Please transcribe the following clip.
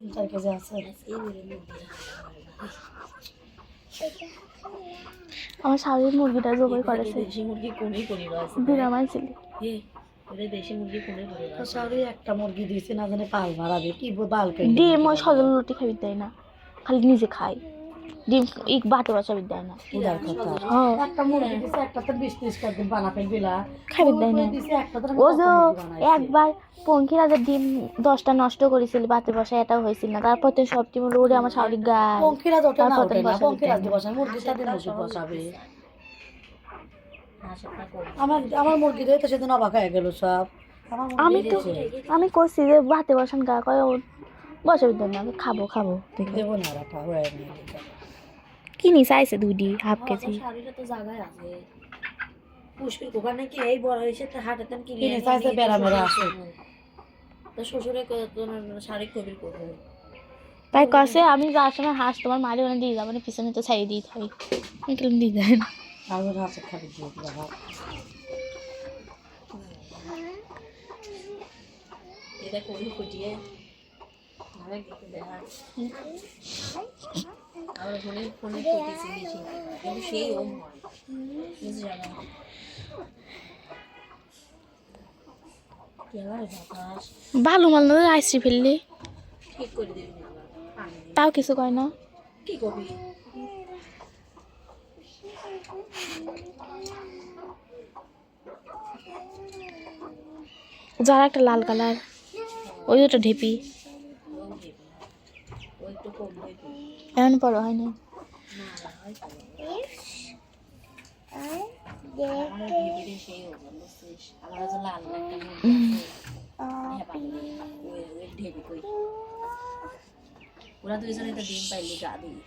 4 KG আছে। আমার শাশুড়ি মুরগিটা জবাই করেছে। দেশি মুরগি কোনে করিবা আছে দিলাম আইছিলি ওরে দেশি মুরগি কোনে করিবা তো শাশুড়ি একটা মুরগি দিছে না জানে পাল মারাবে কি বাল কই ডিম ওই সজল রুটি খাবি দেয় না, খালি নিজে খাই ডিম এক বাটে বাসাবি দেয় না। উদার কথা একটা মুরগি দিছে একটা তো 20 30 টাকা দিন বানাতে গেলা খাবি দেয় না। দিছে একটা তো ও যে একবার পঙ্খিরা যে ডিম 10টা নষ্ট করেছিল বাতে বসা, এটাও হয়েছিল না। তারপর তো সব ডিম উড়ে আমার শাশুড়ি গায়। পঙ্খিরা ওটা না ওঠে না, পঙ্খিরা দিয়ে বসায় মুরগির সাথে মুরগি বসাবে। আমার মুরগি দিয়ে তো সেদিন অবাক হয়ে গেল সব। আমি করছি যে ভাতে বসান গা কয় বসাবি দেন না, খাবো খাবো দেবো না রাখা হয়ে কিনি চাইছে 2.5 কেজি। শাড়িটা তো জায়গায় আছে পুষ্পির দোকান নাকি এই বড় হয়েছে তো হাটেতেন কিনে চাইছে বেড়ামেরা আছে তো শ্বশুরে শাড়ি কবির করবো তাই কাছে আমি যাওয়ার সময় হাঁস তোমার মারি ওখানে দিয়ে যাবো, পিছনে তো ছাড়িয়ে দিতে হয়, কেমন দিয়ে দেন আমি হাঁসের খাবি দিয়ে দিলাম। এটা কবি ফুটিয়ে ভালো মাল না আইসি ফেললি ঠিক করে দিবি তাও কিছু কয় না। কি কবি যারা একটা লাল কালার ওই ওটা ঢেপি এমন বড় হয় না। ওরা দুইজনে তো ডিম পাইলি গা দিয়ে